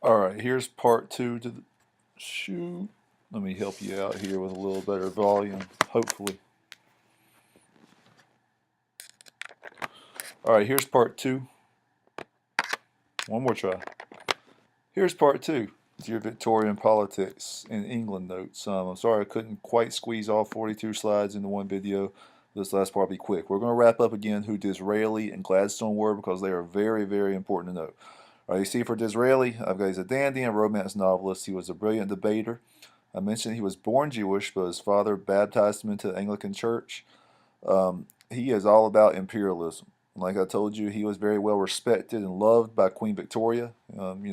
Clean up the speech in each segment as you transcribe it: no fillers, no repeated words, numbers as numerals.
Alright, here's part two to the shoot. Let me help you out here with a little better volume, hopefully. Alright, here's part two. One more try. Here's part two with your Victorian politics in England notes. I'm sorry I couldn't quite squeeze all 42 slides into one video. This last part will be quick. We're going to wrap up again who Disraeli and Gladstone were because they are very, very important to know. You see, for Disraeli, I've got he's a dandy and romance novelist. He was a brilliant debater. I mentioned he was born Jewish, but his father baptized him into the Anglican Church. He is all about imperialism. Like I told you, he was very well respected and loved by Queen Victoria.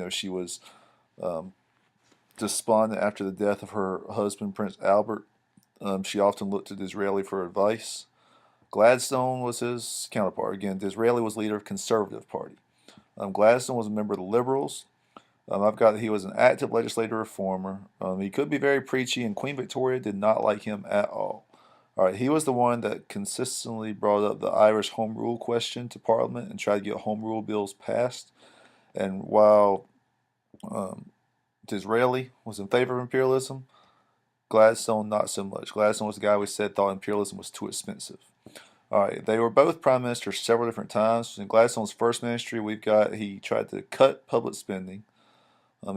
She was um, despondent after the death of her husband, Prince Albert. She often looked to Disraeli for advice. Gladstone was his counterpart. Again, Disraeli was leader of Conservative Party. Gladstone was a member of the Liberals. I've got that he was an active legislative reformer. He could be very preachy, and Queen Victoria did not like him at all. All right, he was the one that consistently brought up the Irish Home Rule question to Parliament and tried to get Home Rule bills passed. And while um, Disraeli was in favor of imperialism, Gladstone not so much. Gladstone was the guy we said thought imperialism was too expensive. All right, they were both prime ministers several different times. In Gladstone's first ministry, we've got he tried to cut public spending.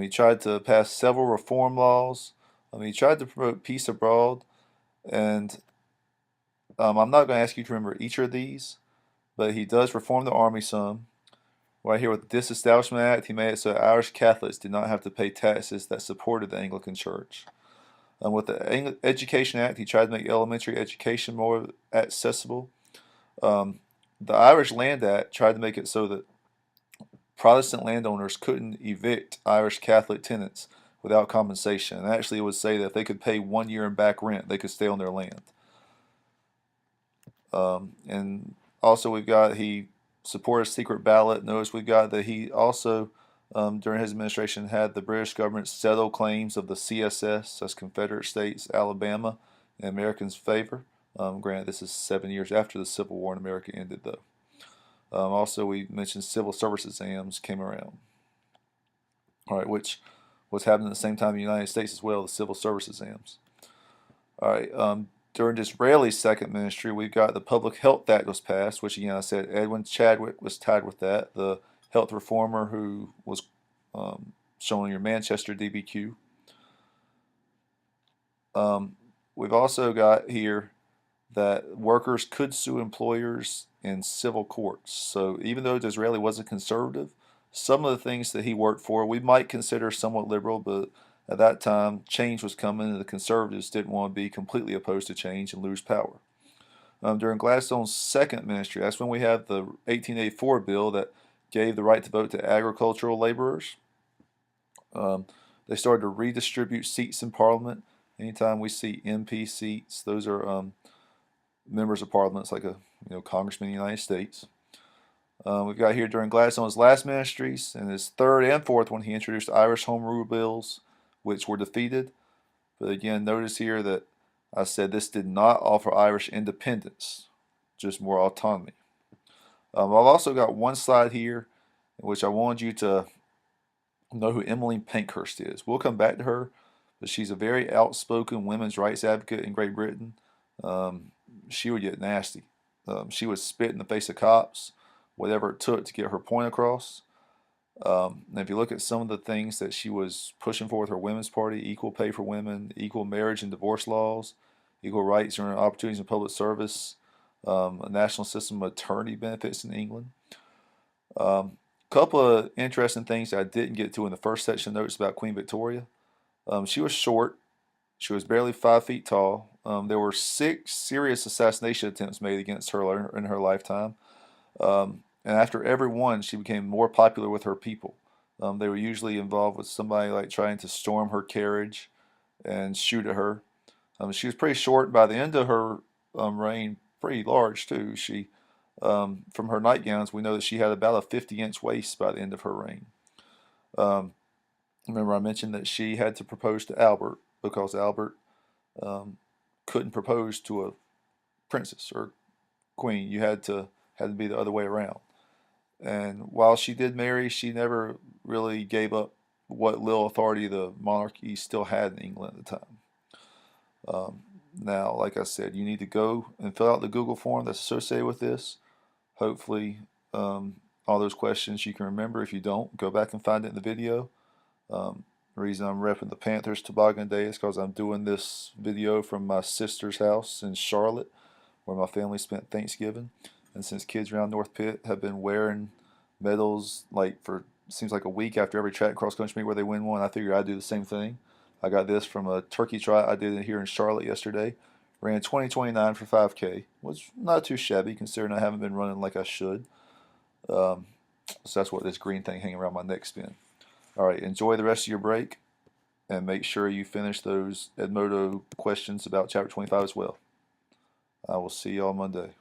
He tried to pass several reform laws. He tried to promote peace abroad. And I'm not going to ask you to remember each of these, but he does reform the army some. Right here with the Disestablishment Act, he made it so Irish Catholics did not have to pay taxes that supported the Anglican Church. With the Education Act, he tried to make elementary education more accessible. Um, the Irish Land Act tried to make it so that Protestant landowners couldn't evict Irish Catholic tenants without compensation. And actually, it would say that if they could pay 1 year in back rent, they could stay on their land. And also, we've got he supported secret ballot. Notice we've got that he also, during his administration, had the British government settle claims of the CSS, that's Confederate States, Alabama, in Americans' favor. Granted, this is 7 years after the Civil War in America ended, though. Also, we mentioned civil service exams came around, all right, which was happening at the same time in the United States as well, the civil service exams. All right, during Disraeli's second ministry, we've got the Public Health Act was passed, which again I said Edwin Chadwick was tied with that, the health reformer who was shown in your Manchester DBQ. Um, we've also got here that workers could sue employers in civil courts. So even though Disraeli was a conservative, some of the things that he worked for we might consider somewhat liberal, but at that time change was coming and the conservatives didn't want to be completely opposed to change and lose power. During Gladstone's second ministry, that's when we have the 1884 bill that gave the right to vote to agricultural laborers. Um, they started to redistribute seats in Parliament. Anytime we see MP seats, those are members of Parliament, it's like a congressman in the United States. We've got here during Gladstone's last ministries and his third and fourth one, he introduced Irish Home Rule bills, which were defeated. But again, notice here that I said this did not offer Irish independence, just more autonomy. I've also got one slide here in which I wanted you to know who Emmeline Pankhurst is. We'll come back to her, but she's a very outspoken women's rights advocate in Great Britain. Um, she would get nasty. She would spit in the face of cops, whatever it took to get her point across. And if you look at some of the things that she was pushing for with her Women's Party, equal pay for women, equal marriage and divorce laws, equal rights and opportunities in public service, a national system of maternity benefits in England. Couple of interesting things that I didn't get to in the first section of notes about Queen Victoria. She was short. She was barely 5 feet tall. There were 6 serious assassination attempts made against her in her lifetime. And after every one, she became more popular with her people. They were usually involved with somebody like trying to storm her carriage and shoot at her. She was pretty short. By the end of her reign, pretty large too. From her nightgowns, we know that she had about a 50-inch waist by the end of her reign. Um, Remember, I mentioned that she had to propose to Albert because Albert um, couldn't propose to a princess or queen. You had to be the other way around. And while she did marry, she never really gave up what little authority the monarchy still had in England at the time. Now, like I said, you need to go and fill out the Google form that's associated with this. Hopefully, all those questions you can remember. If you don't, go back and find it in the video. The reason I'm repping the Panthers toboggan day is because I'm doing this video from my sister's house in Charlotte, where my family spent Thanksgiving. And since kids around North Pitt have been wearing medals like for seems like a week after every track cross country meet where they win one, I figured I'd do the same thing. I got this from a turkey trot I did here in Charlotte yesterday. Ran 20:29 for 5K. Was not too shabby considering I haven't been running like I should. Um, so that's what this green thing hanging around my neck's been. All right, enjoy the rest of your break and make sure you finish those Edmodo questions about chapter 25 as well. I will see y'all Monday.